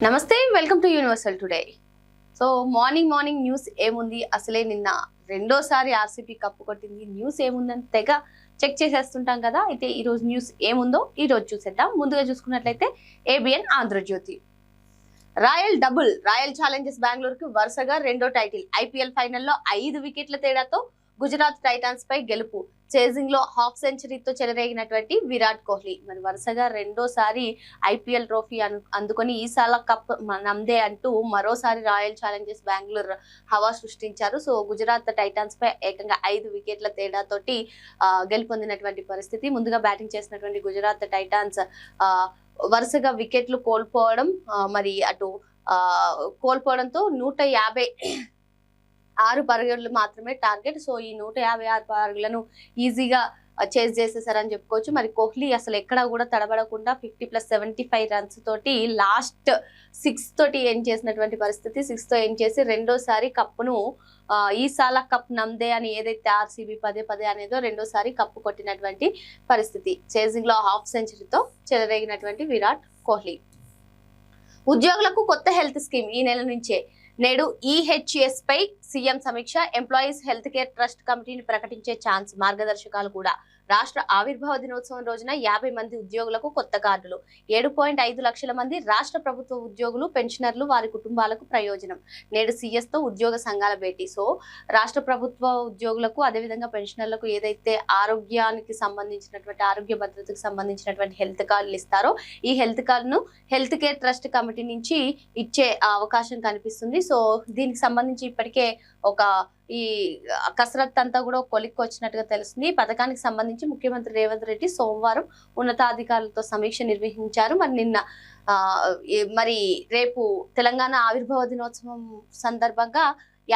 నమస్తే welcome to universal today. So morning news ఏముంది, అసలే నిన్న రెండోసారి ఆర్సీబీ కప్పు కొట్టింది. న్యూస్ ఏముందని తెగ చెక్ చేసేస్తుంటాం కదా. అయితే ఈ రోజు న్యూస్ ఏముందో ఈ రోజు చూసేద్దాం. ముందుగా చూసుకున్నట్లయితే ఏబిఎన్ ఆంధ్రజ్యోతి రాయల్ ఛాలెంజర్స్ బెంగళూరుకి వరుసగా రెండో టైటిల్. ఐపీఎల్ ఫైనల్లో 5 వికెట్ల తేడాతో గుజరాత్ టైటాన్స్ పై గెలుపు. చేజింగ్ లో హాఫ్ సెంచరీతో చెలరేగినటువంటి విరాట్ కోహ్లీ మరి వరుసగా రెండోసారి ఐపీఎల్ ట్రోఫీ అందుకొని ఈసాల కప్ నమ్దే అంటూ మరోసారి రాయల్ ఛాలెంజర్స్ బెంగళూరు హవా సృష్టించారు. సో గుజరాత్ టైటాన్స్ పై ఏకంగా 5 వికెట్ల తేడాతోటి గెలుపొందినటువంటి పరిస్థితి. ముందుగా బ్యాటింగ్ చేసినటువంటి గుజరాత్ టైటాన్స్ వరుసగా వికెట్లు కోల్పోవడం మరి అటు కోల్పోవడంతో 156 పరుగులు మాత్రమే టార్గెట్. సో ఈ 156 పరుగులను ఈజీగా చేజ్ చేసేసారని చెప్పుకోవచ్చు. మరి కోహ్లీ అసలు ఎక్కడా కూడా తడబడకుండా 50+75 రన్స్ తోటి లాస్ట్ 6 తోటి ఎండ్ చేసినటువంటి పరిస్థితి. 6 తో ఎండ్ చేసి రెండోసారి కప్పును ఈసాల కప్ నమ్దే అని ఏదైతే ఆర్సీబీ పదే అనేదో రెండోసారి కప్పు కొట్టినటువంటి పరిస్థితి. చేజింగ్ లో హాఫ్ సెంచరీతో చెలరేగినటువంటి విరాట్ కోహ్లీ. ఉద్యోగులకు కొత్త హెల్త్ స్కీమ్ ఈ నెల నుంచే. నేడు ఈహెచ్ఎస్ పై సీఎం సమీక్ష. ఎంప్లాయీస్ హెల్త్ కేర్ ట్రస్ట్ కమిటీని ప్రకటించే ఛాన్స్. మార్గదర్శకాలు కూడా. రాష్ట్ర ఆవిర్భావ దినోత్సవం రోజున 50 మంది ఉద్యోగులకు కొత్త కార్డులు. 7.5 లక్షల మంది రాష్ట్ర ప్రభుత్వ ఉద్యోగులు, పెన్షనర్లు, వారి కుటుంబాలకు ప్రయోజనం. నేడు సీఎస్ తో ఉద్యోగ సంఘాల భేటీ. సో రాష్ట్ర ప్రభుత్వ ఉద్యోగులకు అదేవిధంగా పెన్షనర్లకు ఏదైతే ఆరోగ్యానికి సంబంధించినటువంటి ఆరోగ్య భద్రతకు సంబంధించినటువంటి హెల్త్ కార్డులు ఇస్తారో ఈ హెల్త్ కార్డును హెల్త్ కేర్ ట్రస్ట్ కమిటీ నుంచి ఇచ్చే అవకాశం కనిపిస్తుంది. సో దీనికి సంబంధించి ఇప్పటికే ఒక ఈ కసరత్ అంతా కూడా కొలిక్కి వచ్చినట్టుగా తెలుస్తుంది. ఈ పథకానికి సంబంధించి ముఖ్యమంత్రి రేవంత్ రెడ్డి సోమవారం ఉన్నతాధికారులతో సమీక్ష నిర్వహించారు. మరి రేపు తెలంగాణ ఆవిర్భావ దినోత్సవం సందర్భంగా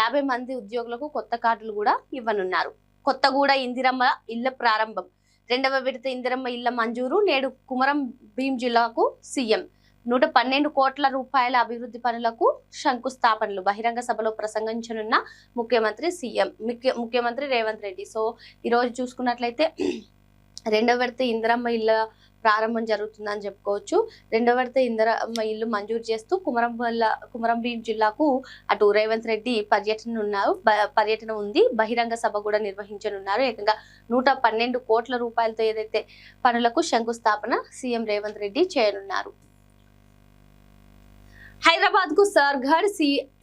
50 మంది ఉద్యోగులకు కొత్త కార్డులు కూడా ఇవ్వనున్నారు. కొత్తగూడ ఇందిరమ్మ ఇళ్ల ప్రారంభం. 2వ విడత ఇందిరమ్మ ఇళ్ల మంజూరు. నేడు కుమరం భీం జిల్లాకు సీఎం. 112 కోట్ల రూపాయల అభివృద్ధి పనులకు శంకుస్థాపనలు. బహిరంగ సభలో ప్రసంగించనున్న ముఖ్యమంత్రి రేవంత్ రెడ్డి. సో ఈ రోజు చూసుకున్నట్లయితే 2వ విడత ఇందిరమ్మ ఇళ్ళ ప్రారంభం జరుగుతుందని చెప్పుకోవచ్చు. 2వ విడత ఇందిరమ్మ ఇల్లు మంజూరు చేస్తూ కుమరం భీం జిల్లాకు అటు రేవంత్ రెడ్డి పర్యటన ఉంది. బహిరంగ సభ కూడా నిర్వహించనున్నారు. ఏకంగా 112 కోట్ల రూపాయలతో ఏదైతే పనులకు శంకుస్థాపన సీఎం రేవంత్ రెడ్డి చేయనున్నారు. హైదరాబాద్ కు సర్గఢ్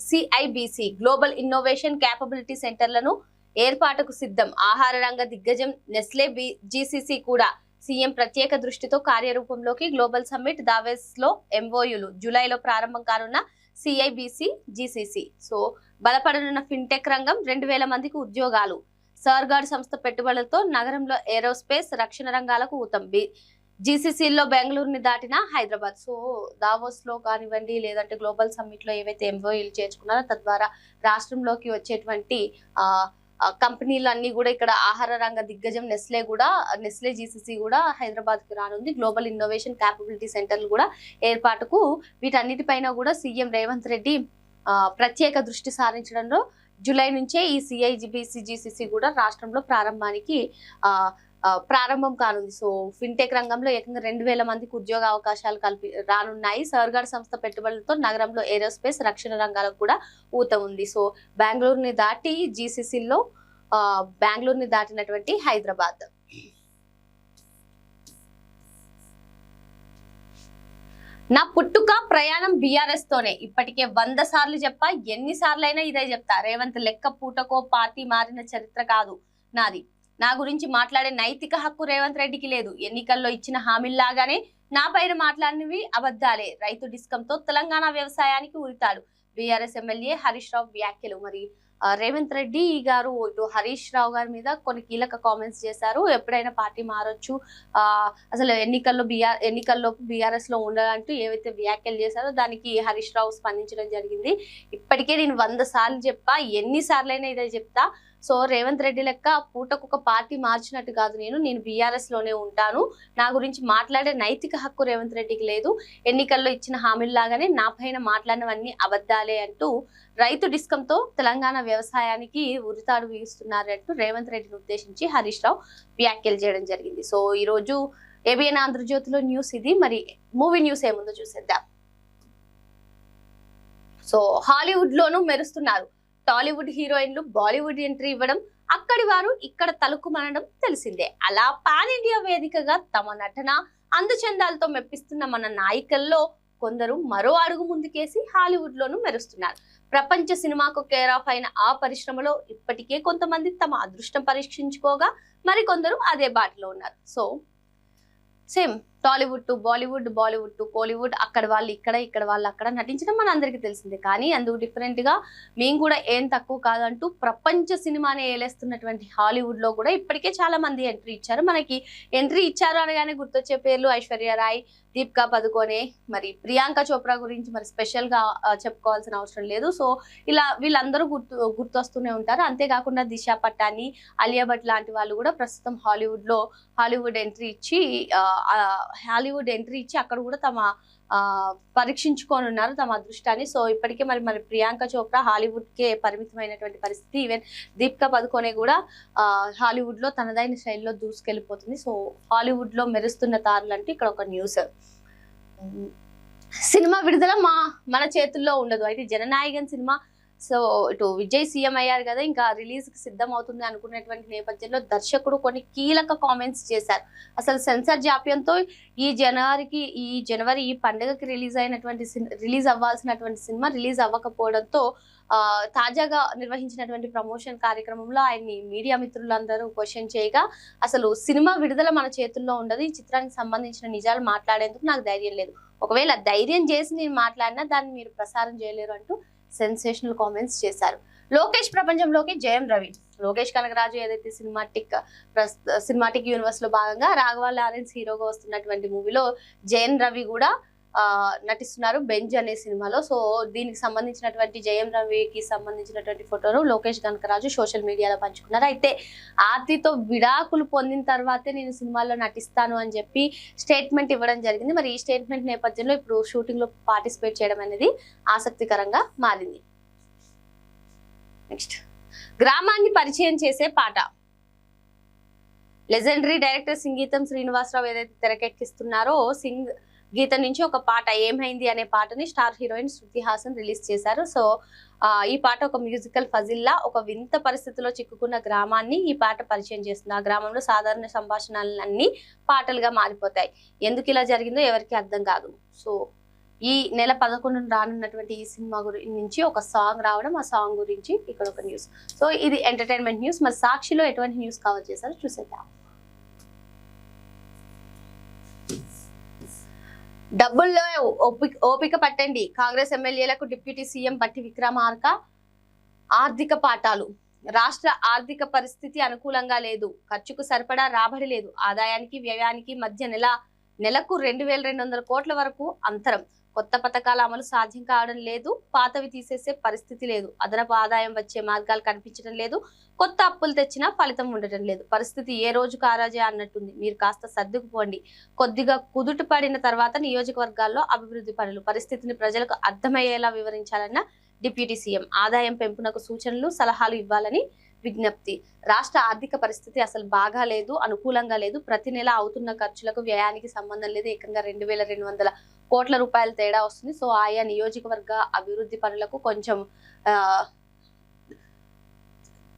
సిఐబిసి గ్లోబల్ ఇన్నోవేషన్ క్యాపబిలిటీ సెంటర్లను ఏర్పాటుకు సిద్ధం. ఆహార రంగ దిగ్గజం నెస్లే జీసీసీ కూడా సీఎం ప్రత్యేక దృష్టితో కార్యరూపంలోకి. గ్లోబల్ సమ్మిట్ దావోస్ లో ఎంఓయూలు. జూలైలో ప్రారంభం కానున్న సిఐబిసి జీసీసీ. సో బలపడనున్న ఫిన్టెక్ రంగం. 2000 మందికి ఉద్యోగాలు. సర్గఢ్ సంస్థ పెట్టుబడులతో నగరంలో ఏరోస్పేస్, రక్షణ రంగాలకు ఊతం. జీసీసీలో బెంగళూరుని దాటిన హైదరాబాద్. సో దావోస్ లో కానివ్వండి లేదంటే గ్లోబల్ సమ్మిట్ లో ఏవైతే ఎంఓయూలు చేర్చుకున్నారో తద్వారా రాష్ట్రంలోకి వచ్చేటువంటి కంపెనీలు అన్ని కూడా ఇక్కడ ఆహార రంగ దిగ్గజం నెస్లే జీసీసీ కూడా హైదరాబాద్ కి రానుంది. గ్లోబల్ ఇన్నోవేషన్ క్యాపబిలిటీ సెంటర్లు కూడా ఏర్పాటుకు వీటన్నిటిపైన కూడా సీఎం రేవంత్ రెడ్డి ప్రత్యేక దృష్టి సారించడంలో జూలై నుంచే ఈ సిఐబిసి జీసీసీ కూడా రాష్ట్రంలో ప్రారంభం కానుంది. సో ఫిన్టెక్ రంగంలో ఏకంగా 2000 మందికి ఉద్యోగ అవకాశాలు రానున్నాయి. సర్గఢ్ సంస్థ పెట్టుబడులతో నగరంలో ఏరోస్పేస్, రక్షణ రంగాలకు కూడా ఊత ఉంది. సో బెంగళూరుని దాటి జీసీసీలో బెంగళూరుని దాటినటువంటి హైదరాబాద్. నా పుట్టుక ప్రయాణం బీఆర్ఎస్ తోనే. ఇప్పటికే 100 సార్లు చెప్పా, ఎన్నిసార్లైనా ఇదే చెప్తా. రేవంత్ లెక్క పూటకో పార్టీ మారిన చరిత్ర కాదు నాది. నా గురించి మాట్లాడే నైతిక హక్కు రేవంత్ రెడ్డికి లేదు. ఎన్నికల్లో ఇచ్చిన హామీల్లాగానే నా పైన మాట్లాడినవి అబద్ధాలే. రైతు డిస్కంతో తెలంగాణ వ్యవసాయానికి ఉరితాడు. బీఆర్ఎస్ ఎమ్మెల్యే హరీష్ రావు వ్యాఖ్యలు. మరి రేవంత్ రెడ్డి గారు ఇటు హరీష్ రావు గారి మీద కొన్ని కీలక కామెంట్స్ చేశారు. ఎప్పుడైనా పార్టీ మారొచ్చు, అసలు ఎన్నికల్లో బీఆర్ఎస్ లో ఉండాలంటూ ఏవైతే వ్యాఖ్యలు చేశారో దానికి హరీష్ రావు స్పందించడం జరిగింది. ఇప్పటికే నేను 100 సార్లు చెప్పా, ఎన్నిసార్లైనా ఇదే చెప్తా. సో రేవంత్ రెడ్డి లెక్క పూటకొక పార్టీ మార్చినట్టు కాదు. నేను బీఆర్ఎస్ లోనే ఉంటాను. నా గురించి మాట్లాడే నైతిక హక్కు రేవంత్ రెడ్డికి లేదు. ఎన్నికల్లో ఇచ్చిన హామీల్లాగానే నా పైన మాట్లాడినవన్నీ అబద్ధాలే అంటూ రైతు డిస్కంతో తెలంగాణ వ్యవసాయానికి ఉరితాడు వీస్తున్నారంటూ రేవంత్ రెడ్డిని ఉద్దేశించి హరీష్ రావు వ్యాఖ్యలు చేయడం జరిగింది. సో ఈ రోజు ఏబిఎన్ ఆంధ్రజ్యోతిలో న్యూస్ ఇది. మరి మూవీ న్యూస్ ఏముందో చూసేద్దాం. సో హాలీవుడ్ లోనూ మెరుస్తున్నారు. టాలీవుడ్ హీరోయిన్లు బాలీవుడ్ ఎంట్రీ ఇవ్వడం, అక్కడి వారు ఇక్కడ తలుక్కుమనడం తెలిసిందే. అలా పాన్ ఇండియా వేదికగా తమ నటన అందచందాలతో మెప్పిస్తున్న మన నాయికల్లో కొందరు మరో అడుగు ముందుకేసి హాలీవుడ్ లోనూ మెరుస్తున్నారు. ప్రపంచ సినిమాకు కేర్ ఆఫ్ అయిన ఆ పరిశ్రమలో ఇప్పటికే కొంతమంది తమ అదృష్టం పరీక్షించుకోగా మరికొందరు అదే బాటలో ఉన్నారు. So same Tollywood to Bollywood, Bollywood to Kollywood, అక్కడ వాళ్ళు ఇక్కడ, ఇక్కడ వాళ్ళు అక్కడ నటించడం మన అందరికీ తెలిసిందే. కానీ అందుకు డిఫరెంట్ గా మేము కూడా ఏం తక్కువ కాదంటూ ప్రపంచ సినిమాని ఏలేస్తున్నటువంటి హాలీవుడ్ లో కూడా ఇప్పటికే చాలా మంది ఎంట్రీ ఇచ్చారు. మనకి ఎంట్రీ ఇచ్చారు అనగానే గుర్తొచ్చే పేర్లు ఐశ్వర్య రాయ్, దీపికా పదుకోనే, మరి ప్రియాంక చోప్రా గురించి మరి స్పెషల్ గా చెప్పుకోవాల్సిన అవసరం లేదు. సో ఇలా వీళ్ళందరూ గుర్తొస్తూనే ఉంటారు. అంతేకాకుండా దిశా పటాని, అలియా భట్ లాంటి వాళ్ళు కూడా ప్రస్తుతం హాలీవుడ్ ఎంట్రీ ఇచ్చి అక్కడ కూడా తమ పరీక్షించుకొని ఉన్నారు తమ అదృష్టాన్ని. సో ఇప్పటికే మరి ప్రియాంక చోప్రా హాలీవుడ్ కే పరిమితమైనటువంటి పరిస్థితి. ఈవెన్ దీపికా పదుకోనే కూడా హాలీవుడ్ లో తనదైన శైలిలో దూసుకెళ్లిపోతుంది. సో హాలీవుడ్ లో మెరుస్తున్న తారులు అంటే ఇక్కడ ఒక న్యూస్. సినిమా విడుదల మన చేతుల్లో ఉండదు. అయితే జననాయకన్ సినిమా సో ఇటు విజయ్ సీఎం అయ్యారు కదా, ఇంకా రిలీజ్ కి సిద్ధం అవుతుంది అనుకున్నటువంటి నేపథ్యంలో దర్శకుడు కొన్ని కీలక కామెంట్స్ చేశారు. అసలు సెన్సార్ జాప్యంతో ఈ జనవరి ఈ పండుగకి రిలీజ్ అవ్వాల్సినటువంటి సినిమా రిలీజ్ అవ్వకపోవడంతో తాజాగా నిర్వహించినటువంటి ప్రమోషన్ కార్యక్రమంలో ఆయన్ని మీడియా మిత్రులందరూ క్వశ్చన్ చేయగా, అసలు సినిమా విడుదల మన చేతుల్లో ఉండదు, ఈ చిత్రానికి సంబంధించిన నిజాలు మాట్లాడేందుకు నాకు ధైర్యం లేదు, ఒకవేళ ధైర్యం చేసి నేను మాట్లాడినా దాన్ని మీరు ప్రసారం చేయలేరు అంటూ సెన్సేషనల్ కామెంట్స్ చేశారు. లోకేష్ ప్రపంచంలోకి జయం రవి. లోకేష్ కనగరాజు ఏదైతే సినిమాటిక్ యూనివర్స్ లో భాగంగా రాఘవ లారెన్స్ హీరోగా వస్తున్నటువంటి మూవీలో జయం రవి కూడా నటిస్తున్నారు బెంజ్ అనే సినిమాలో. సో దీనికి సంబంధించినటువంటి జయం రవికి సంబంధించినటువంటి ఫోటోను లోకేష్ కనగరాజు సోషల్ మీడియాలో పంచుకున్నారు. అయితే ఆర్తితో విడాకులు పొందిన తర్వాతే నేను సినిమాల్లో నటిస్తాను అని చెప్పి స్టేట్మెంట్ ఇవ్వడం జరిగింది. మరి ఈ స్టేట్మెంట్ నేపథ్యంలో ఇప్పుడు షూటింగ్ లో పార్టిసిపేట్ చేయడం అనేది ఆసక్తికరంగా మారింది. నెక్స్ట్, గ్రామాన్ని పరిచయం చేసే పాట. లెజెండరీ డైరెక్టర్ సింగీతం శ్రీనివాసరావు ఏదైతే తెరకెక్కిస్తున్నారో గీతం నుంచి ఒక పాట ఏమైంది అనే పాటని star heroine Shruti Haasan release చేశారు. సో ఈ పాట ఒక మ్యూజికల్ ఫజిల్లా ఒక వింత పరిస్థితిలో చిక్కుకున్న గ్రామాన్ని ఈ పాట పరిచయం చేస్తుంది. ఆ గ్రామంలో సాధారణ సంభాషణలన్నీ పాటలుగా మారిపోతాయి. ఎందుకు ఇలా జరిగిందో ఎవరికి అర్థం కాదు. సో ఈ నెల 11 రానున్నటువంటి ఈ సినిమా నుంచి ఒక సాంగ్ రావడం, ఆ సాంగ్ గురించి ఇక్కడ ఒక న్యూస్. సో ఇది ఎంటర్టైన్మెంట్ న్యూస్. మరి సాక్షిలో ఎటువంటి న్యూస్ కవర్ చేశారో చూసేద్దాం. డబ్బుల్లో ఓపిక పట్టండి, కాంగ్రెస్ ఎమ్మెల్యేలకు డిప్యూటీ సీఎం బట్టి విక్రమార్క ఆర్థిక పాఠాలు. రాష్ట్ర ఆర్థిక పరిస్థితి అనుకూలంగా లేదు, ఖర్చుకు సరిపడా రాబడి లేదు, ఆదాయానికి వ్యయానికి మధ్య నెలకు 2200 కోట్ల వరకు అంతరం, కొత్త పథకాల అమలు సాధ్యం కావడం లేదు, పాతవి తీసేసే పరిస్థితి లేదు, అదనపు ఆదాయం వచ్చే మార్గాలు కనిపించడం లేదు, కొత్త అప్పులు తెచ్చినా ఫలితం ఉండటం లేదు, పరిస్థితి ఏ రోజు కారాజే అన్నట్టుంది, మీరు కాస్త సర్దుకుపోండి, కొద్దిగా కుదుట పడిన తర్వాత నియోజకవర్గాల్లో అభివృద్ధి పనులు, పరిస్థితిని ప్రజలకు అర్థమయ్యేలా వివరించాలన్న డిప్యూటీ సీఎం, ఆదాయం పెంపునకు సూచనలు సలహాలు ఇవ్వాలని విజ్ఞప్తి. రాష్ట్ర ఆర్థిక పరిస్థితి అసలు బాగా లేదు, అనుకూలంగా లేదు, ప్రతి నెల అవుతున్న ఖర్చులకు వ్యయానికి సంబంధం లేదు, ఏకంగా 2200 కోట్ల రూపాయల తేడా వస్తుంది. సో ఆయా నియోజకవర్గ అభివృద్ధి పనులకు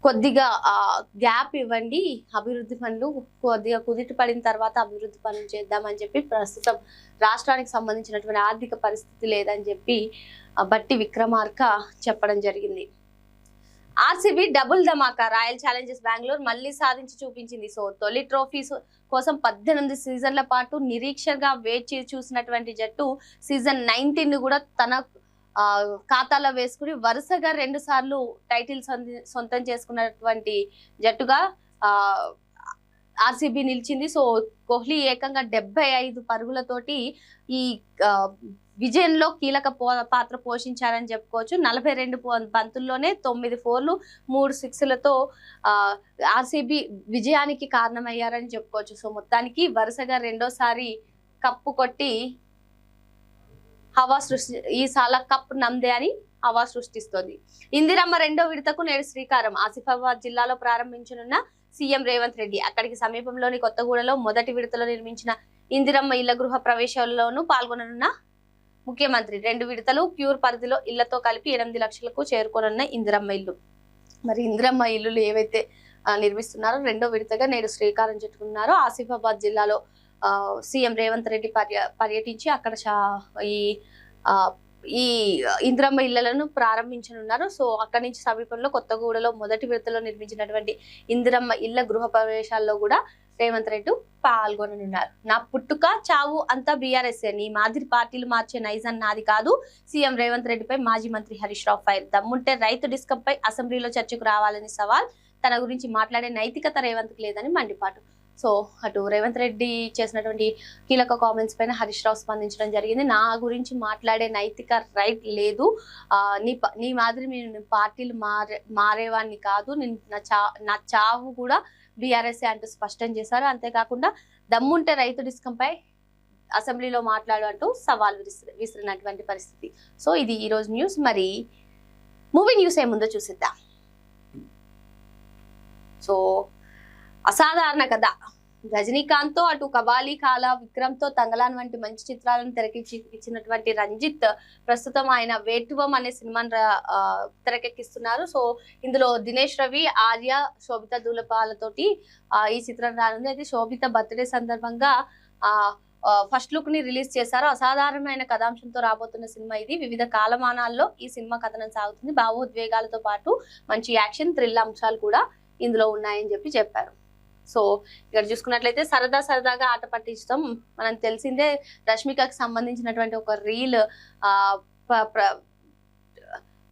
కొద్దిగా గ్యాప్ ఇవ్వండి, అభివృద్ధి పనులు కొద్దిగా కుదిటి పడిన తర్వాత అభివృద్ధి పనులు చేద్దామని చెప్పి ప్రస్తుతం రాష్ట్రానికి సంబంధించినటువంటి ఆర్థిక పరిస్థితి లేదని చెప్పి బట్టి విక్రమార్క చెప్పడం జరిగింది. ఆర్సీబీ డబుల్ ధమాకా, రాయల్ ఛాలెంజర్స్ బెంగళూరు మళ్ళీ సాధించి చూపించింది. సో తొలి ట్రోఫీ కోసం 18 సీజన్ల పాటు నిరీక్షగా వేచి చూసినటువంటి జట్టు సీజన్ 19 కూడా తన ఖాతాలో వేసుకుని వరుసగా 2 సార్లు టైటిల్ సొంతం చేసుకున్నటువంటి జట్టుగా ఆర్సీబీ నిలిచింది. సో కోహ్లీ ఏకంగా 75 పరుగులతోటి ఈ విజయంలో కీలక పాత్ర పోషించారని చెప్పుకోవచ్చు. 42 బంతుల్లోనే 9 4లు 3 6లతో ఆర్సీబీ విజయానికి కారణమయ్యారని చెప్పుకోవచ్చు. సో మొత్తానికి వరుసగా రెండోసారి కప్పు కొట్టి ఈసాల కప్ నమ్దే అని హవా సృష్టిస్తోంది. ఇందిరమ్మ 2వ విడతకు నేడు శ్రీకారం. ఆసిఫాబాద్ జిల్లాలో ప్రారంభించనున్న సీఎం రేవంత్ రెడ్డి అక్కడికి సమీపంలోని కొత్తగూడలో మొదటి విడతలో నిర్మించిన ఇందిరమ్మ ఇళ్ల గృహ ప్రవేశాల్లోనూ పాల్గొననున్న ముఖ్యమంత్రి 2 విడతలు క్యూర్ పరిధిలో ఇళ్లతో కలిపి 8 లక్షలకు చేరుకోనున్న ఇందిరమ్మ ఇల్లు. మరి ఇందిరమ్మ ఇల్లులు ఏవైతే నిర్మిస్తున్నారో రెండో విడతగా నేడు శ్రీకారం చుట్టుకున్నారో ఆసిఫాబాద్ జిల్లాలో సీఎం రేవంత్ రెడ్డి పర్యటించి అక్కడ ఈ ఈ ఇందిరమ్మ ఇళ్లను ప్రారంభించనున్నారు. సో అక్కడి నుంచి సమీపంలో కొత్తగూడలో మొదటి విడతలో నిర్మించినటువంటి ఇందిరమ్మ ఇళ్ల గృహ ప్రవేశాల్లో కూడా రేవంత్ రెడ్డి పాల్గొననున్నారు. నా పుట్టుక చావు అంతా బీఆర్ఎస్, నీ మాదిరి పార్టీలు మార్చే నైజం నాది కాదు. సీఎం రేవంత్ రెడ్డిపై మాజీ మంత్రి హరీష్ రావు ఫైర్. దమ్ముంటే రైతు డిస్కమ్ పై అసెంబ్లీలో చర్చకు రావాలని సవాల్. తన గురించి మాట్లాడే నైతికత రేవంత్ కి లేదని మండిపాటు. సో అటు రేవంత్ రెడ్డి చేసినటువంటి కీలక కామెంట్స్ పైన హరీష్ రావు స్పందించడం జరిగింది. నా గురించి మాట్లాడే నైతిక రైట్ లేదు, నీ మాదిరి మీరు పార్టీలు మారేవాడిని కాదు, నా చావు కూడా బీఆర్ఎస్ అంటూ స్పష్టం చేశారు. అంతేకాకుండా దమ్ముంటే రైతు డిస్కమ్ పై అసెంబ్లీలో మాట్లాడు అంటూ సవాల్ విసిరినటువంటి పరిస్థితి. సో ఇది ఈ రోజు న్యూస్. మరి మూవీ న్యూస్ ఏముందో చూసిద్దాం. సో అసాధారణ కథ, రజనీకాంత్ తో అటు కబాలీ కాలా విక్రమ్ తో తంగలాన్ వంటి మంచి చిత్రాలను తెరకెక్కించినటువంటి రంజిత్ ప్రస్తుతం ఆయన వేటువం అనే సినిమాను తెరకెక్కిస్తున్నారు. సో ఇందులో దినేష్ రవి, ఆర్య, శోభిత దూలపాలతోటి ఈ చిత్రం రానుంది. అయితే శోభిత బర్త్డే సందర్భంగా ఫస్ట్ లుక్ ని రిలీజ్ చేశారు. అసాధారణమైన కథాంశంతో రాబోతున్న సినిమా ఇది. వివిధ కాలమానాల్లో ఈ సినిమా కథనం సాగుతుంది. భావోద్వేగాలతో పాటు మంచి యాక్షన్ థ్రిల్ అంశాలు కూడా ఇందులో ఉన్నాయని చెప్పారు. సో ఇక్కడ చూసుకున్నట్లయితే సరదాగా ఆట పట్టించడం మనం తెలిసిందే. రష్మికకి సంబంధించినటువంటి ఒక రీల్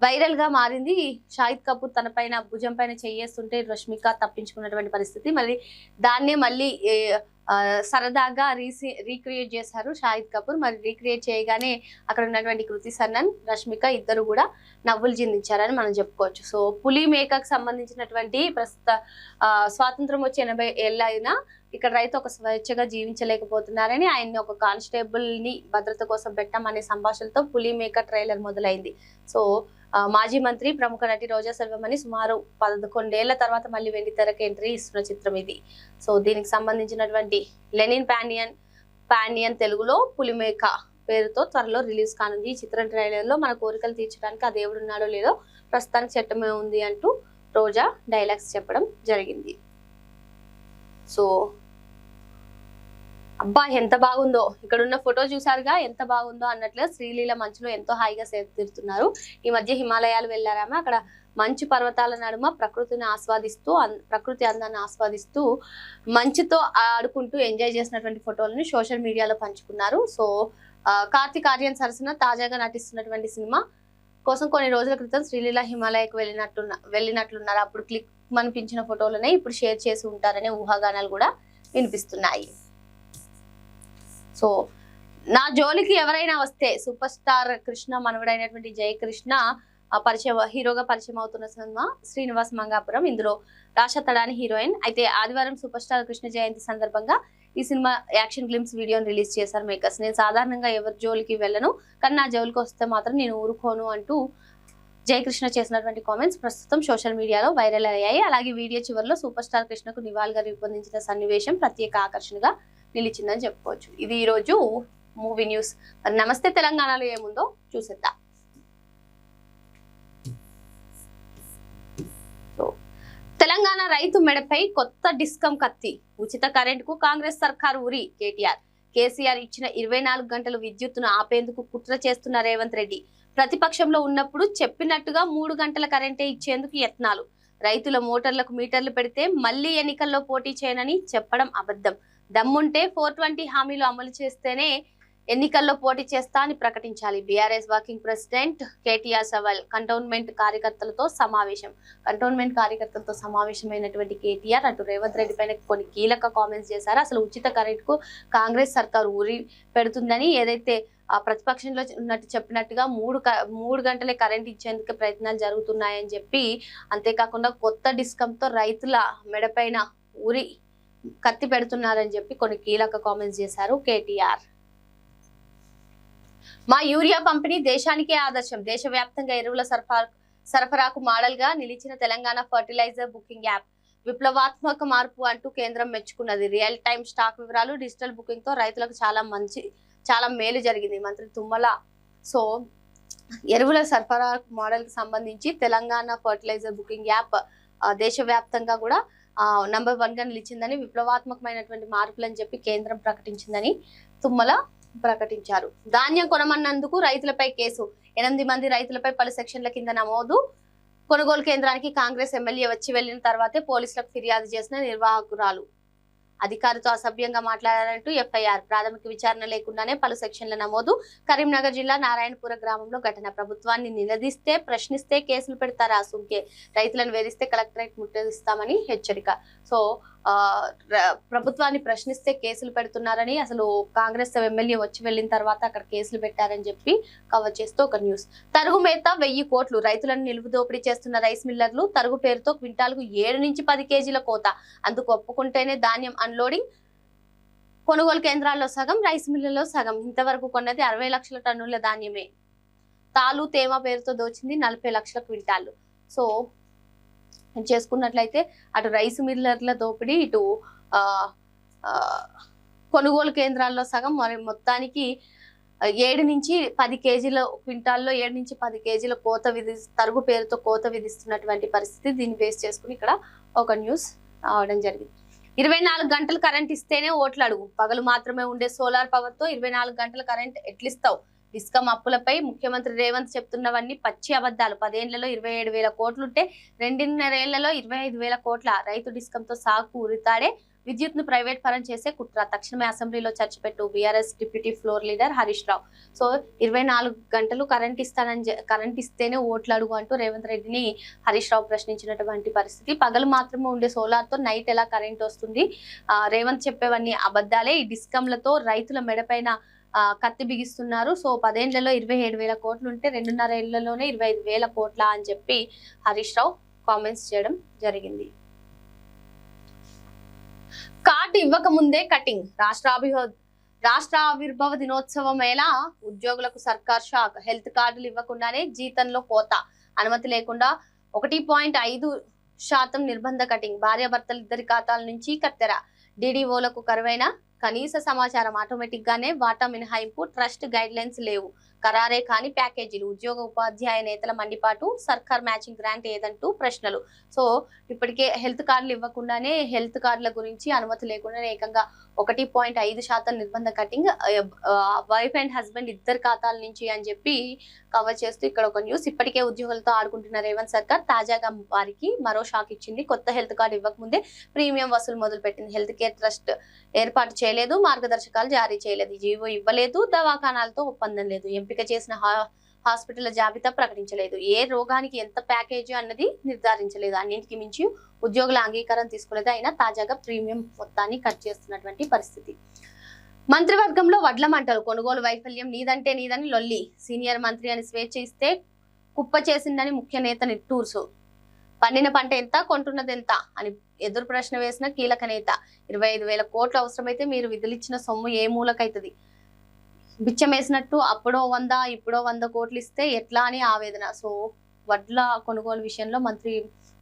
వైరల్ గా మారింది. షాహిద్ కపూర్ తన పైన భుజం పైన చేయేస్తుంటే రష్మిక తప్పించుకున్నటువంటి పరిస్థితి. మరి దాన్నే మళ్ళీ సరదాగా రీక్రియేట్ చేశారు షాహిద్ కపూర్. మరి రీక్రియేట్ చేయగానే అక్కడ ఉన్నటువంటి కృతి సన్నన్, రష్మిక ఇద్దరు కూడా నవ్వులు చిందించారని మనం చెప్పుకోవచ్చు. సో పులి మేకకు సంబంధించినటువంటి ప్రస్తుత స్వాతంత్రం వచ్చి 80 ఏళ్ళైనా ఇక్కడ రైతు ఒక స్వేచ్ఛగా జీవించలేకపోతున్నారని ఆయన్ని ఒక కానిస్టేబుల్ ని భద్రత కోసం పెట్టామనే సంభాషణలతో పులి మేక ట్రైలర్ మొదలైంది. సో మాజీ మంత్రి ప్రముఖ నటి రోజా సెల్వమణి సుమారు 11 ఏళ్ల తర్వాత మళ్ళీ వెండి తెరకు ఎంట్రీ ఇస్తున్న చిత్రం ఇది. సో దీనికి సంబంధించినటువంటి లెనిన్ పాండియన్ తెలుగులో పులిమేక పేరుతో త్వరలో రిలీజ్ కానుంది. ఈ చిత్రం ట్రైలర్ లో మన కోరికలు తీర్చడానికి ఆ దేవుడు ఉన్నాడో లేదో ప్రస్తుతానికి చట్టమే ఉంది అంటూ రోజా డైలాగ్స్ చెప్పడం జరిగింది. సో అబ్బా ఎంత బాగుందో, ఇక్కడ ఉన్న ఫోటో చూసారుగా ఎంత బాగుందో అన్నట్లుగా శ్రీలీల మంచులో ఎంతో హాయిగా తీరుతున్నారు. ఈ మధ్య హిమాలయాలు వెళ్ళారామా, అక్కడ మంచు పర్వతాల నడుమ ప్రకృతి అందాన్ని ఆస్వాదిస్తూ మంచుతో ఆడుకుంటూ ఎంజాయ్ చేసినటువంటి ఫోటోలను సోషల్ మీడియాలో పంచుకున్నారు. సో కార్తీక్ ఆర్యన్ సరసన తాజాగా నటిస్తున్నటువంటి సినిమా కోసం కొన్ని రోజుల క్రితం శ్రీలీల హిమాలయకు వెళ్ళినట్లున్నారు. అప్పుడు క్లిక్ అనిపించిన ఫోటోలనే ఇప్పుడు షేర్ చేసి ఉంటారనే ఊహాగానాలు కూడా వినిపిస్తున్నాయి. సో నా జోలికి ఎవరైనా వస్తే సూపర్ స్టార్ కృష్ణ మనవడైనటువంటి జయకృష్ణ హీరోగా పరిచయం అవుతున్న సినిమా శ్రీనివాస్ మంగాపురం. ఇందులో రాశా తడాని హీరోయిన్. అయితే ఆదివారం సూపర్ స్టార్ కృష్ణ జయంతి సందర్భంగా ఈ సినిమా యాక్షన్ గ్లిమ్స్ వీడియోని రిలీజ్ చేశారు మేకర్స్. నేను సాధారణంగా ఎవరి జోలికి వెళ్ళను, కానీ నా జోలికి వస్తే మాత్రం నేను ఊరుకోను అంటూ జయకృష్ణ చేసినటువంటి కామెంట్స్ ప్రస్తుతం సోషల్ మీడియాలో వైరల్ అయ్యాయి. అలాగే వీడియో చివరిలో సూపర్ స్టార్ కృష్ణకు నివాళిగా రూపొందించిన సన్నివేశం ప్రత్యేక ఆకర్షణగా నిలిచిందని చెప్పుకోవచ్చు. ఇది ఈ రోజు మూవీ న్యూస్. మరి నమస్తే తెలంగాణలో ఏముందో చూసేద్దాం. తెలంగాణ రైతు మెడపై కొత్త డిస్కమ్ కత్తి. ఉచిత కరెంటుకు కాంగ్రెస్ సర్కారు ఉరి. కేసీఆర్ ఇచ్చిన 24 గంటలు విద్యుత్తును ఆపేందుకు కుట్ర చేస్తున్న రేవంత్ రెడ్డి. ప్రతిపక్షంలో ఉన్నప్పుడు చెప్పినట్టుగా 3 గంటల కరెంటే ఇచ్చేందుకు యత్నాలు. రైతుల మోటార్లకు మీటర్లు పెడితే మళ్లీ ఎన్నికల్లో పోటీ చేయనని చెప్పడం అబద్ధం. దమ్ముంటే 420 హామీలు అమలు చేస్తేనే ఎన్నికల్లో పోటీ చేస్తా అని ప్రకటించాలి. బీఆర్ఎస్ వర్కింగ్ ప్రెసిడెంట్ కేటీఆర్ సవాల్. కంటోన్మెంట్ కార్యకర్తలతో సమావేశమైనటువంటి కేటీఆర్ అటు రేవంత్ రెడ్డి పైన కొన్ని కీలక కామెంట్స్ చేశారు. అసలు ఉచిత కరెంట్ కు కాంగ్రెస్ సర్కారు ఊరి పెడుతుందని ఏదైతే ప్రతిపక్షంలో ఉన్నట్టు చెప్పినట్టుగా 3 గంటలే కరెంట్ ఇచ్చేందుకు ప్రయత్నాలు జరుగుతున్నాయని చెప్పి, అంతేకాకుండా కొత్త డిస్కమ్ తో రైతుల మెడపైన ఊరి కత్తి పెడుతున్నారని చెప్పి కొన్ని కీలక కామెంట్స్ చేశారు కేటీఆర్. మా యూరియా పంపిణీ దేశానికే ఆదర్శం. దేశవ్యాప్తంగా ఎరువుల సరఫరాకు మోడల్ గా నిలిచిన తెలంగాణ ఫర్టిలైజర్ బుకింగ్ యాప్ విప్లవాత్మక మార్పు అంటూ కేంద్రం మెచ్చుకున్నది. రియల్ టైం స్టాక్ వివరాలు, డిజిటల్ బుకింగ్ తో రైతులకు చాలా మేలు జరిగింది. మంత్రి తుమ్మల సో ఎరువుల సరఫరా మోడల్ కి సంబంధించి తెలంగాణ ఫర్టిలైజర్ బుకింగ్ యాప్ దేశవ్యాప్తంగా కూడా నంబర్ 1 గా నిలిచిందని, విప్లవాత్మకమైనటువంటి మార్పులని చెప్పి కేంద్రం ప్రకటించిందని తుమ్మల ప్రకటించారు. ధాన్యం కొనమన్నందుకు రైతులపై కేసు, 8 మంది రైతులపై పలు సెక్షన్ల కింద నమోదు. కొనుగోలు కేంద్రానికి కాంగ్రెస్ ఎమ్మెల్యే వచ్చి వెళ్లిన తర్వాతే పోలీసులకు ఫిర్యాదు చేసిన నిర్వాహకురాలు. అధికారితో అసభ్యంగా మాట్లాడారంటూ ఎఫ్ఐఆర్. ప్రాథమిక విచారణ లేకుండానే పలు సెక్షన్ల నమోదు. కరీంనగర్ జిల్లా నారాయణపుర గ్రామంలో ఘటన. ప్రభుత్వాన్ని నిలదీస్తే, ప్రశ్నిస్తే కేసులు పెడతారా సుంకే, రైతులను వేధిస్తే కలెక్టరేట్ ముట్టడిస్తామని హెచ్చరిక. సో ప్రభుత్వాన్ని ప్రశ్నిస్తే కేసులు పెడుతున్నారని, అసలు కాంగ్రెస్ ఎమ్మెల్యే వచ్చి వెళ్లిన తర్వాత అక్కడ కేసులు పెట్టారని చెప్పి కవర్ చేస్తూ ఒక న్యూస్. తరుగు మేత 1000 కోట్లు, రైతులను నిలువు దోపిడీ చేస్తున్న రైస్ మిల్లర్లు. తరుగు పేరుతో క్వింటాల్కు 7 నుంచి 10 కేజీల కోత. అందుకు ఒప్పుకుంటేనే ధాన్యం అన్లోడింగ్. కొనుగోలు కేంద్రాల్లో సగం, రైస్ మిల్లుల్లో సగం. ఇంతవరకు కొన్నది 60 లక్షల టన్నుల ధాన్యమే. తాలు తేమ పేరుతో దోచింది 40 లక్షల క్వింటాలు. సో చేసుకున్నట్లయితే అటు రైస్ మిల్లర్ల దోపిడీ, ఇటు కొనుగోలు కేంద్రాల్లో సగం, మరి మొత్తానికి 7 నుంచి 10 కేజీల క్వింటాల్లో 7 నుంచి 10 కేజీల కోత తరుగు పేరుతో కోత విధిస్తున్నటువంటి పరిస్థితి. దీన్ని బేస్ చేసుకుని ఇక్కడ ఒక న్యూస్ రావడం జరిగింది. 24 గంటలు కరెంట్ ఇస్తేనే ఓట్లు అడుగు. పగలు మాత్రమే ఉండే సోలార్ పవర్ తో 24 గంటల కరెంట్ ఎట్లిస్తావు? డిస్కమ్ అప్పులపై ముఖ్యమంత్రి రేవంత్ చెప్తున్నవన్నీ పచ్చి అబద్ధాలు. 10 ఏళ్లలో 27,000 కోట్లుంటే 2.5 ఏళ్లలో 25,000 కోట్ల. రైతు డిస్కంతో సాగు ఉరితాడే. విద్యుత్ ను ప్రైవేట్ పరం చేసే కుట్ర. తక్షణమే అసెంబ్లీలో చర్చ పెట్టు. BRS deputy floor leader Harish Rao. So 24 గంటలు కరెంట్ ఇస్తేనే ఓట్లు అడుగు అంటూ రేవంత్ రెడ్డిని హరీష్ రావు ప్రశ్నించినటువంటి పరిస్థితి. పగలు మాత్రమే ఉండే సోలార్ తో నైట్ ఎలా కరెంట్ వస్తుంది? రేవంత్ చెప్పేవన్నీ అబద్ధాలే. ఈ డిస్కంలతో రైతుల మెడపైన కత్తి బిగిస్తున్నారు. సో 10 ఏళ్లలో 27,000 కోట్లు ఉంటే 2.5 ఏళ్లలోనే 25,000 కోట్ల అని చెప్పి హరీష్ రావు కామెంట్స్ చేయడం జరిగింది. కార్డు ఇవ్వక ముందే కటింగ్. రాష్ట్ర ఆవిర్భావ దినోత్సవం వేళ ఉద్యోగులకు సర్కార్ షాక్. హెల్త్ కార్డులు ఇవ్వకుండానే జీతంలో కోత. అనుమతి లేకుండా 1.5% నిర్బంధ కటింగ్. భార్యాభర్తలు ఇద్దరి ఖాతాల నుంచి కత్తెర. డిడిఓలకు కరువైన కనీస సమాచారం. ఆటోమేటిక్ గానే వాటా మినహాయింపు. ట్రస్ట్ గైడ్ లైన్స్ లేవు. ఖరారే కాని ప్యాకేజీలు. ఉద్యోగ ఉపాధ్యాయ నేతల మండిపాటు. సర్కార్ మ్యాచింగ్ గ్రాంట్ ఏదంటూ ప్రశ్నలు. సో ఇప్పటికే హెల్త్ కార్డులు ఇవ్వకుండానే, హెల్త్ కార్డుల గురించి అనుమతి లేకుండానే ఏకంగా 1.5% నిర్బంధ కటింగ్. వైఫ్ అండ్ హస్బెండ్ ఇద్దరు ఖాతాల నుంచి అని చెప్పి కవర్ చేస్తూ ఇక్కడ ఒక న్యూస్. ఇప్పటికే ఉద్యోగులతో ఆడుకుంటున్న రేవంత్ సర్కార్ తాజాగా వారికి మరో షాక్ ఇచ్చింది. కొత్త హెల్త్ కార్డు ఇవ్వకముందే ప్రీమియం వసూలు మొదలు పెట్టింది. హెల్త్ కేర్ ట్రస్ట్ ఏర్పాటు చేయలేదు. మార్గదర్శకాలు జారీ చేయలేదు. జీవో ఇవ్వలేదు. దవాఖానాలతో ఒప్పందం లేదు. ఎంపిక చేసిన హాస్పిటల్ జాబితా ప్రకటించలేదు. ఏ రోగానికి ఎంత ప్యాకేజీ అన్నది నిర్ధారించలేదు. అన్నింటికి మించి ఉద్యోగుల అంగీకారం తీసుకోలేదు. అయినా తాజాగా ప్రీమియం మొత్తాన్ని కట్ చేస్తున్నటువంటి పరిస్థితి. మంత్రివర్గంలో వడ్ల మంటలు. కొనుగోలు వైఫల్యం నీదంటే నీదని లొల్లి. సీనియర్ మంత్రి అని స్వేచ్ఛ ఇస్తే కుప్ప చేసిందని ముఖ్య నేత నిట్టూర్సు. పండిన పంట ఎంత, కొంటున్నది ఎంత అని ఎదురు ప్రశ్న వేసిన కీలక నేత. 25,000 కోట్లు అవసరమైతే మీరు విధులిచ్చిన సొమ్ము ఏ మూలకైతుంది? బిచ్చమేసినట్టు అప్పుడో 100 ఇప్పుడో 100 కోట్లు ఇస్తే ఎట్లా అని ఆవేదన. సో వడ్ల కొనుగోలు విషయంలో మంత్రి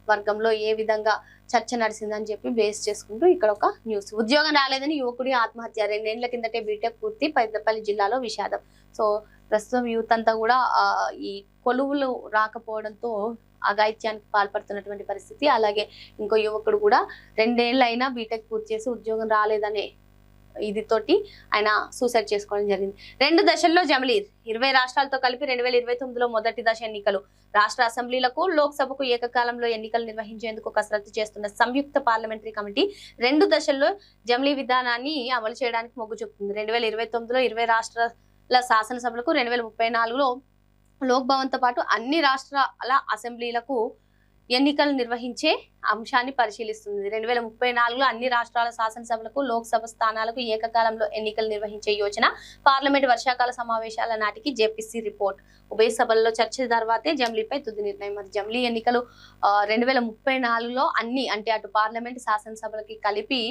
వర్గంలో ఏ విధంగా చర్చ నడిచిందని చెప్పి బేస్ చేసుకుంటూ ఇక్కడ ఒక న్యూస్. ఉద్యోగం రాలేదని యువకుడి ఆత్మహత్య. 2 ఏళ్ల కిందటే బీటెక్ పూర్తి. పెద్దపల్లి జిల్లాలో విషాదం. సో ప్రస్తుతం యూత్ అంతా కూడా ఈ కొలువులు రాకపోవడంతో అఘాయిత్యానికి పాల్పడుతున్నటువంటి పరిస్థితి. అలాగే ఇంకో యువకుడు కూడా 2 ఏళ్ళు అయినా బీటెక్ పూర్తి చేసి ఉద్యోగం రాలేదనే ఇది తోటి ఆయన సూసైడ్ చేసుకోవడం జరిగింది. 2 దశల్లో జమలీర్. 20 రాష్ట్రాలతో కలిపి 2029లో మొదటి దశ ఎన్నికలు. రాష్ట్ర అసెంబ్లీలకు, లోక్సభకు ఏకకాలంలో ఎన్నికలు నిర్వహించేందుకు కసరత్తు చేస్తున్న సంయుక్త పార్లమెంటరీ కమిటీ 2 దశల్లో జమలీ విధానాన్ని అమలు చేయడానికి మొగ్గు చూపుతుంది. 2029లో 20 రాష్ట్రాల శాసనసభలకు, 2034లో లోక్ భవన్ తో పాటు అన్ని రాష్ట్రాల అసెంబ్లీలకు ఎన్నికలు నిర్వహించే అంశాన్ని పరిశీలిస్తుంది. 2034లో అన్ని రాష్ట్రాల శాసనసభలకు, లోక్సభ స్థానాలకు ఏకకాలంలో ఎన్నికలు నిర్వహించే యోచన. పార్లమెంట్ వర్షాకాల సమావేశాల నాటికి జేపీసీ రిపోర్ట్. ఉభయ సభల్లో చర్చ తర్వాతే జమ్లీపై తుది నిర్ణయం. మరి జమ్లీ ఎన్నికలు 2034లో అన్ని, అంటే అటు పార్లమెంట్, శాసనసభలకి కలిపి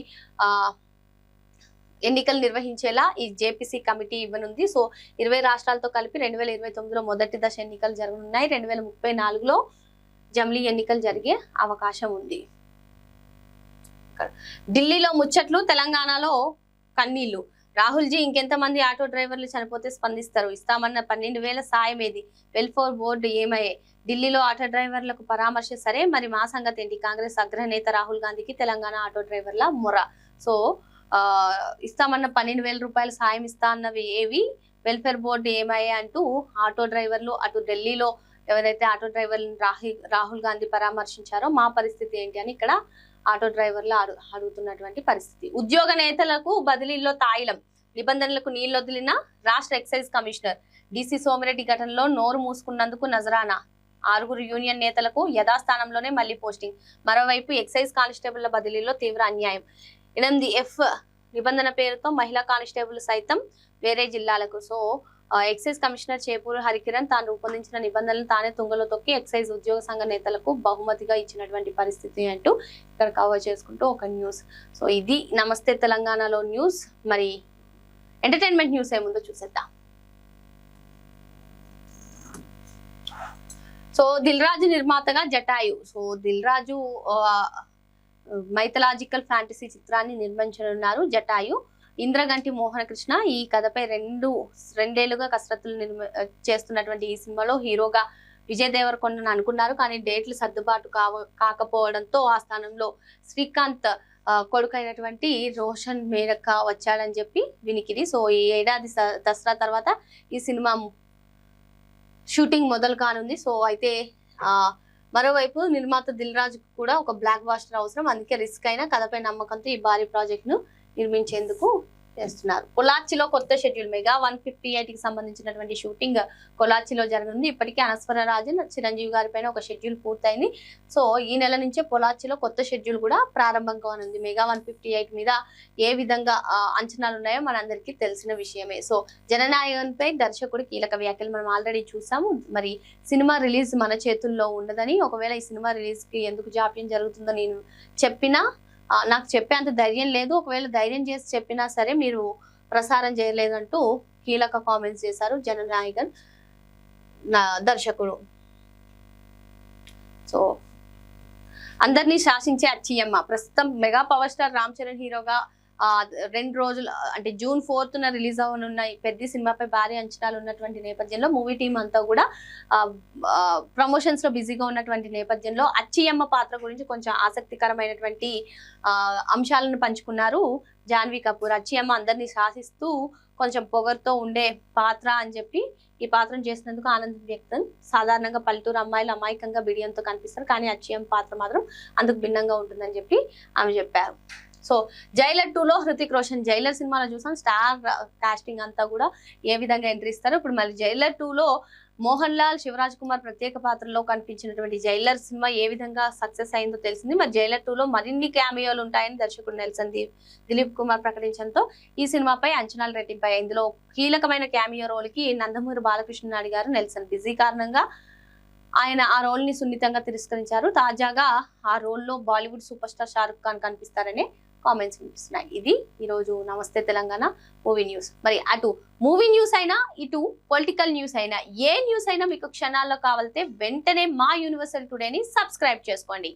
ఎన్నికలు నిర్వహించేలా ఈ జేపీసీ కమిటీ ఇవ్వనుంది. సో 20 రాష్ట్రాలతో కలిపి 2029లో మొదటి దశ ఎన్నికలు జరగనున్నాయి. 2034లో జమ్లీ ఎన్నికలు జరిగే అవకాశం ఉంది. ఢిల్లీలో ముచ్చట్లు, తెలంగాణలో కన్నీళ్లు. రాహుల్ జీ ఇంకెంతమంది ఆటో డ్రైవర్లు చనిపోతే స్పందిస్తారు? ఇస్తామన్న 12,000 సాయం ఏది? వెల్ఫేర్ బోర్డు ఏమయ్యే? ఢిల్లీలో ఆటో డ్రైవర్లకు పరామర్శ సరే, మరి మా సంగతి ఏంటి? కాంగ్రెస్ అగ్రనేత రాహుల్ గాంధీకి తెలంగాణ ఆటో డ్రైవర్ల మొర. సో ఇస్తామన్న 12,000 రూపాయల సాయం ఇస్తా అన్నవి ఏవి? వెల్ఫేర్ బోర్డు ఏమయ్యే అంటూ ఆటో డ్రైవర్లు అటు ఢిల్లీలో ఎవరైతే ఆటో డ్రైవర్లను రాహుల్ గాంధీ పరామర్శించారో మా పరిస్థితి ఏంటి అని ఇక్కడ ఆటో డ్రైవర్లు అడుగుతున్నటువంటి పరిస్థితి. ఉద్యోగ నేతలకు బదిలీల్లో తాయిలం, నిబంధనలకు నీళ్లొదిలిన రాష్ట్ర ఎక్సైజ్ కమిషనర్. డిసి సోమిరెడ్డి ఘటనలో నోరు మూసుకున్నందుకు నజరానా. 6 యూనియన్ నేతలకు యథాస్థానంలోనే మళ్లీ పోస్టింగ్. మరోవైపు ఎక్సైజ్ కానిస్టేబుళ్ల బదిలీలో తీవ్ర అన్యాయం. 8F నిబంధన పేరుతో మహిళా కానిస్టేబుల్ సైతం వేరే జిల్లాలకు. So excise commissioner Chepuru Harikiran తాను రూపొందించిన నిబంధనలు తానే తుంగలో తొక్కి ఎక్సైజ్ ఉద్యోగ సంఘ నేతలకు బహుమతిగా ఇచ్చినటువంటి పరిస్థితి అంటూ ఇక్కడ కవర్ చేసుకుంటూ ఒక న్యూస్. సో ఇది నమస్తే తెలంగాణలో న్యూస్. మరి ఎంటర్టైన్మెంట్ న్యూస్ ఏముందో చూసేద్దాం. సో దిల్ రాజు నిర్మాతగా Jatayu. So Dil Raju mythological fantasy చిత్రాన్ని నిర్మించనున్నారు జటాయు. ఇంద్రగంటి మోహన కృష్ణ ఈ కథపై రెండేళ్లుగా కసరత్తులు చేస్తున్నటువంటి ఈ సినిమాలో హీరోగా విజయ్ దేవరకొండను అనుకున్నారు. కానీ డేట్లు సర్దుబాటు కాకపోవడంతో ఆ స్థానంలో శ్రీకాంత్ కొడుకైనటువంటి రోషన్ మేరక వచ్చాడని చెప్పి వినికిడి. సో ఈ ఏడాది దసరా తర్వాత ఈ సినిమా షూటింగ్ మొదలు కానుంది. సో అయితే మరోవైపు నిర్మాత దిల్ రాజుకు కూడా ఒక బ్లాక్ బాస్టర్ అవసరం. అందుకే రిస్క్ అయిన కథపై నమ్మకంతో ఈ భారీ ప్రాజెక్ట్ ను నిర్మించేందుకు చేస్తున్నారు. పొలాచిలో కొత్త షెడ్యూల్. మెగా 158 కి సంబంధించినటువంటి షూటింగ్ పొలాచిలో జరగనుంది. ఇప్పటికే అనస్వర రాజన్ చిరంజీవి గారి పైన ఒక షెడ్యూల్ పూర్తయింది. సో ఈ నెల నుంచే పొలాచిలో కొత్త షెడ్యూల్ కూడా ప్రారంభం కానుంది. మెగా 158 మీద ఏ విధంగా అంచనాలు ఉన్నాయో మనందరికీ తెలిసిన విషయమే. సో జననాయకన్పై దర్శకుడు కీలక వ్యాఖ్యలు మనం ఆల్రెడీ చూసాము. మరి సినిమా రిలీజ్ మన చేతుల్లో ఉండదని, ఒకవేళ ఈ సినిమా రిలీజ్ కి ఎందుకు జాప్యం జరుగుతుందో నేను చెప్పినా నాకు చెప్పేంత ధైర్యం లేదు, ఒకవేళ ధైర్యం చేసి చెప్పినా సరే మీరు ప్రసారం చేయలేదంటూ కీలక కామెంట్స్ చేశారు జననాయకన్ దర్శకుడు. సో అందరినీ శాసించే అచ్చియమ్మ. ప్రస్తుతం mega power star Ram Charan హీరోగా 2 రోజులు అంటే June 4th రిలీజ్ అవనున్న పెద్ద సినిమాపై భారీ అంచనాలు ఉన్నటువంటి నేపథ్యంలో మూవీ టీం అంతా కూడా ప్రమోషన్స్ లో బిజీగా ఉన్నటువంటి నేపథ్యంలో అచ్చియమ్మ పాత్ర గురించి కొంచెం ఆసక్తికరమైనటువంటి అంశాలను పంచుకున్నారు జాన్వీ కపూర్. అచ్చియమ్మ అందరినీ శాసిస్తూ కొంచెం పొగరుతో ఉండే పాత్ర అని చెప్పి ఈ పాత్రను చేసినందుకు ఆనందం వ్యక్తం. సాధారణంగా పల్లెటూరు అమ్మాయిలు అమాయకంగా బిడియంతో కనిపిస్తారు, కానీ అచ్చియమ్మ పాత్ర మాత్రం అందుకు భిన్నంగా ఉంటుందని చెప్పి ఆమె చెప్పారు. సో జైలర్ 2లో హృతిక్ రోషన్. జైలర్ సినిమాలో చూసాం స్టార్ కాస్టింగ్ అంతా కూడా ఏ విధంగా ఎంట్రీ ఇస్తారు. ఇప్పుడు మళ్ళీ జైలర్ 2లో మోహన్ లాల్, శివరాజ్ కుమార్ ప్రత్యేక పాత్రలో కనిపించినటువంటి జైలర్ సినిమా ఏ విధంగా సక్సెస్ అయిందో తెలిసింది. మరి జైలర్ 2లో మరిన్ని క్యామియోలు ఉంటాయని దర్శకుడు నెల్సన్ దిలీప్ కుమార్ ప్రకటించడంతో ఈ సినిమాపై అంచనాలు రెట్టింపాయి. ఇందులో కీలకమైన క్యామియో రోల్ కి నందమూరి బాలకృష్ణ అడిగారు నెల్సన్. బిజీ కారణంగా ఆయన ఆ రోల్ ని సున్నితంగా తిరస్కరించారు. తాజాగా ఆ రోల్ లో Bollywood super star Shahrukh Khan కనిపిస్తారని కామెంట్స్ వినిపిస్తున్నాయి. ఇది ఈరోజు నమస్తే తెలంగాణ మూవీ న్యూస్. మరి అటు మూవీ న్యూస్ అయినా ఇటు పొలిటికల్ న్యూస్ అయినా ఏ న్యూస్ అయినా మీకు క్షణాల్లో కావాలంటే వెంటనే మా యూనివర్సల్ టుడేని సబ్స్క్రైబ్ చేసుకోండి.